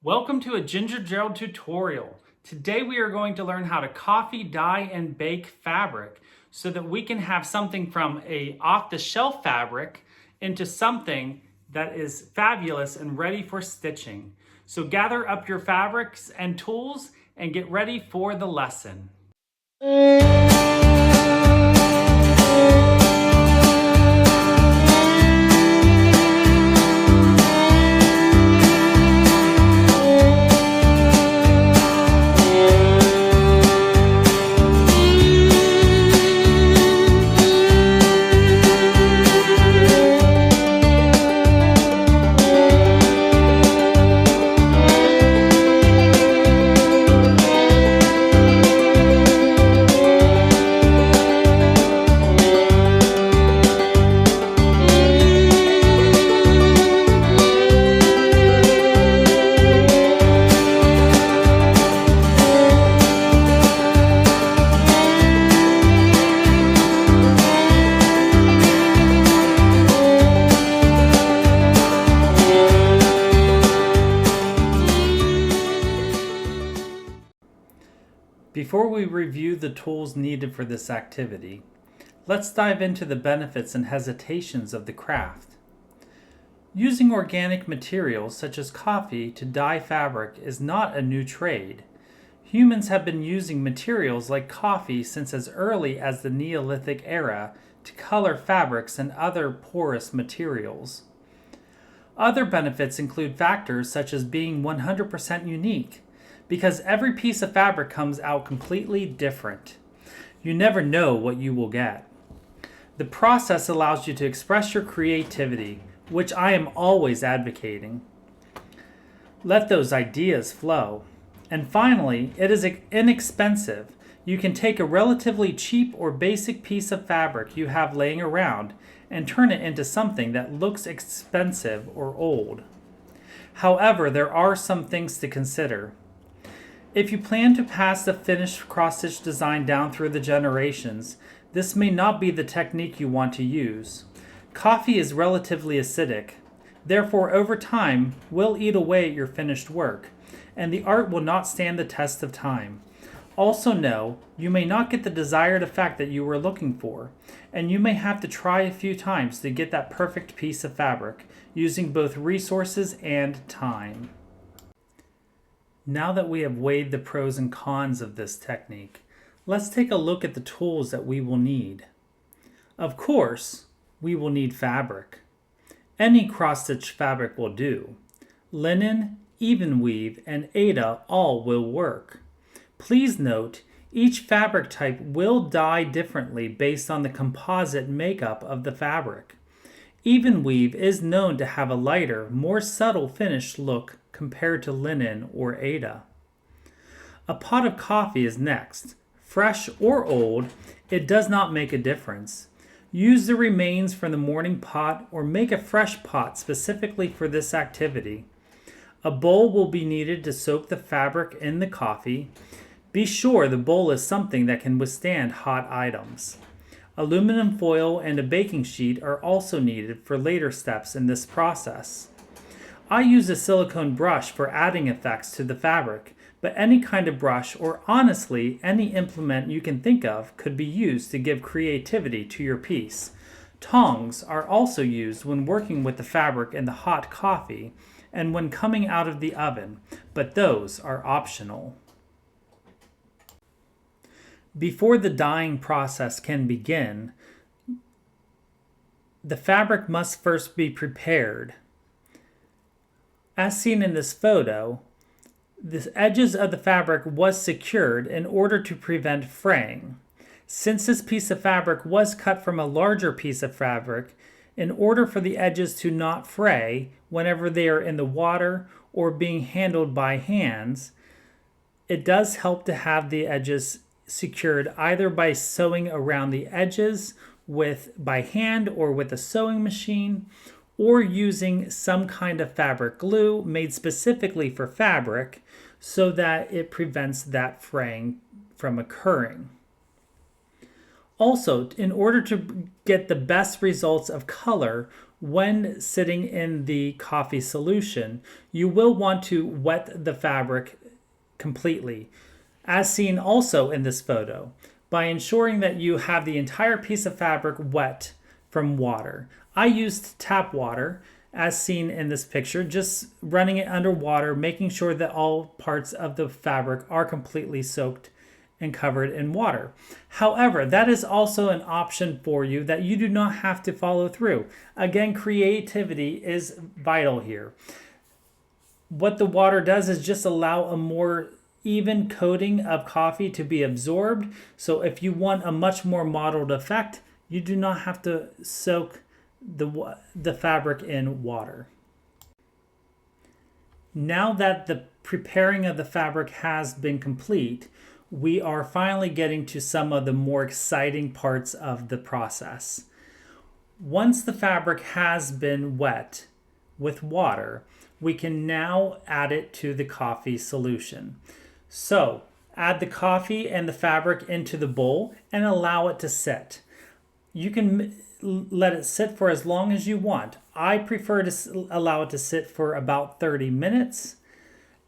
Welcome to a Gerald tutorial. Today we are going to learn how to coffee, dye, and bake fabric so that we can have something from a off-the-shelf fabric into something that is fabulous and ready for stitching. So gather up your fabrics and tools and get ready for the lesson. Before we review the tools needed for this activity, let's dive into the benefits and hesitations of the craft. Using organic materials such as coffee to dye fabric is not a new trade. Humans have been using materials like coffee since as early as the Neolithic era to color fabrics and other porous materials. Other benefits include factors such as being 100% unique, because every piece of fabric comes out completely different. You never know what you will get. The process allows you to express your creativity, which I am always advocating. Let those ideas flow. And finally, it is inexpensive. You can take a relatively cheap or basic piece of fabric you have laying around and turn it into something that looks expensive or old. However, there are some things to consider. If you plan to pass the finished cross-stitch design down through the generations, this may not be the technique you want to use. Coffee is relatively acidic, therefore over time will eat away at your finished work, and the art will not stand the test of time. Also know, you may not get the desired effect that you were looking for, and you may have to try a few times to get that perfect piece of fabric, using both resources and time. Now that we have weighed the pros and cons of this technique, let's take a look at the tools that we will need. Of course, we will need fabric. Any cross-stitch fabric will do. Linen, even weave, and Aida all will work. Please note, each fabric type will dye differently based on the composite makeup of the fabric. Even weave is known to have a lighter, more subtle finished look compared to linen or Aida. A pot of coffee is next. Fresh or old, it does not make a difference. Use the remains from the morning pot or make a fresh pot specifically for this activity. A bowl will be needed to soak the fabric in the coffee. Be sure the bowl is something that can withstand hot items. Aluminum foil and a baking sheet are also needed for later steps in this process. I use a silicone brush for adding effects to the fabric, but any kind of brush or honestly any implement you can think of could be used to give creativity to your piece. Tongs are also used when working with the fabric in the hot coffee and when coming out of the oven, but those are optional. Before the dyeing process can begin, the fabric must first be prepared. As seen in this photo, the edges of the fabric was secured in order to prevent fraying. Since this piece of fabric was cut from a larger piece of fabric, in order for the edges to not fray whenever they are in the water or being handled by hands, it does help to have the edges secured either by sewing around the edges by hand or with a sewing machine, or using some kind of fabric glue made specifically for fabric so that it prevents that fraying from occurring. Also, in order to get the best results of color when sitting in the coffee solution, you will want to wet the fabric completely, as seen also in this photo, by ensuring that you have the entire piece of fabric wet from water. I used tap water, as seen in this picture, just running it under water, making sure that all parts of the fabric are completely soaked and covered in water. However, that is also an option for you that you do not have to follow through. Again, creativity is vital here. What the water does is just allow a more even coating of coffee to be absorbed. So if you want a much more mottled effect, you do not have to soak the fabric in water. Now that the preparing of the fabric has been complete, we are finally getting to some of the more exciting parts of the process. Once the fabric has been wet with water, we can now add it to the coffee solution. So, add the coffee and the fabric into the bowl and allow it to sit. You can let it sit for as long as you want. I prefer to allow it to sit for about 30 minutes,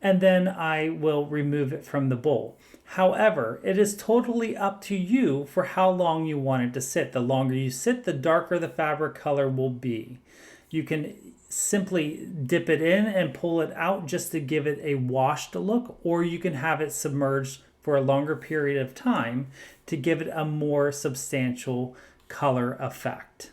and then I will remove it from the bowl. However, it is totally up to you for how long you want it to sit. The longer you sit, the darker the fabric color will be. You can simply dip it in and pull it out just to give it a washed look, or you can have it submerged for a longer period of time to give it a more substantial color effect.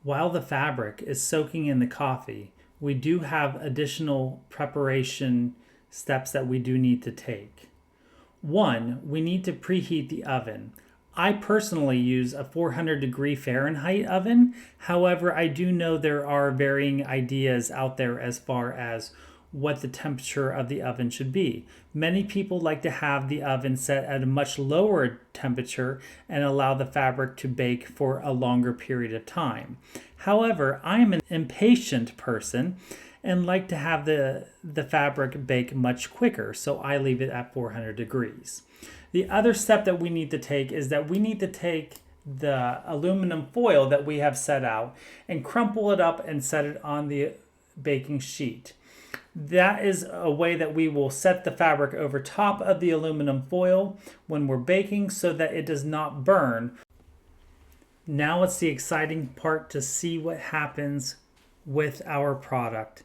While the fabric is soaking in the coffee, we do have additional preparation steps that we do need to take. One, we need to preheat the oven. I personally use a 400-degree Fahrenheit oven. However, I do know there are varying ideas out there as far as what the temperature of the oven should be. Many people like to have the oven set at a much lower temperature and allow the fabric to bake for a longer period of time. However, I am an impatient person and like to have the fabric bake much quicker, so I leave it at 400 degrees. The other step that we need to take is that we need to take the aluminum foil that we have set out and crumple it up and set it on the baking sheet. That is a way that we will set the fabric over top of the aluminum foil when we're baking so that it does not burn. Now it's the exciting part to see what happens with our product.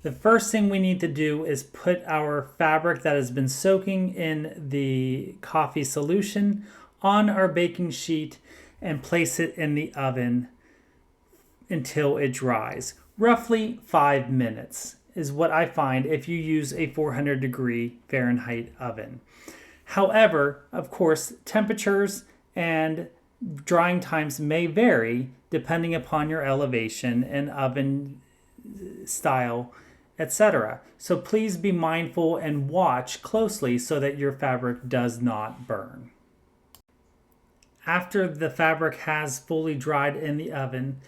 The first thing we need to do is put our fabric that has been soaking in the coffee solution on our baking sheet and place it in the oven until it dries. Roughly 5 minutes is what I find if you use a 400-degree Fahrenheit oven. However, of course, temperatures and drying times may vary depending upon your elevation and oven style, etc. So please be mindful and watch closely so that your fabric does not burn. After the fabric has fully dried in the oven,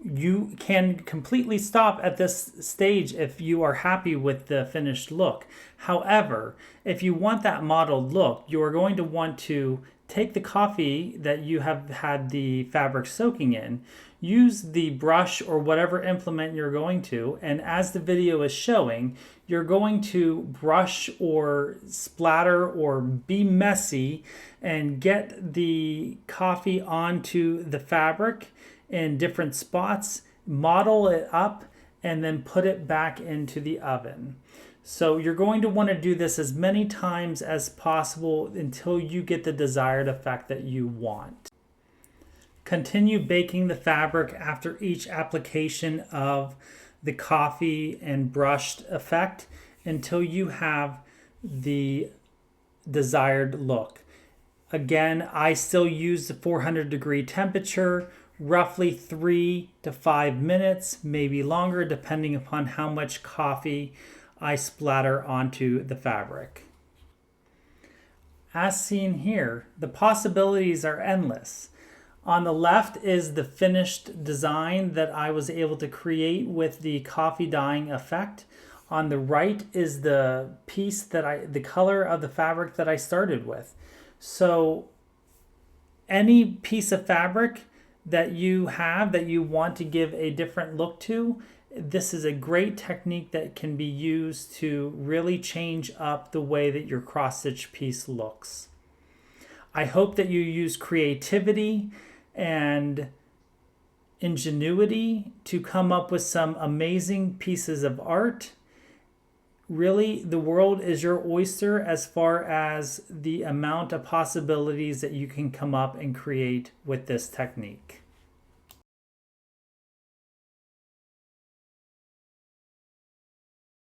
you can completely stop at this stage if you are happy with the finished look. However, if you want that mottled look, you are going to want to take the coffee that you have had the fabric soaking in, use the brush or whatever implement you're going to, and as the video is showing, you're going to brush or splatter or be messy and get the coffee onto the fabric in different spots, model it up, and then put it back into the oven. So you're going to want to do this as many times as possible until you get the desired effect that you want. Continue baking the fabric after each application of the coffee and brushed effect until you have the desired look. Again, I still use the 400-degree temperature, roughly 3 to 5 minutes, maybe longer, depending upon how much coffee I splatter onto the fabric. As seen here, the possibilities are endless. On the left is the finished design that I was able to create with the coffee dyeing effect. On the right is the piece the color of the fabric that I started with. So any piece of fabric that you have that you want to give a different look to, this is a great technique that can be used to really change up the way that your cross-stitch piece looks. I hope that you use creativity and ingenuity to come up with some amazing pieces of art. Really, the world is your oyster as far as the amount of possibilities that you can come up and create with this technique.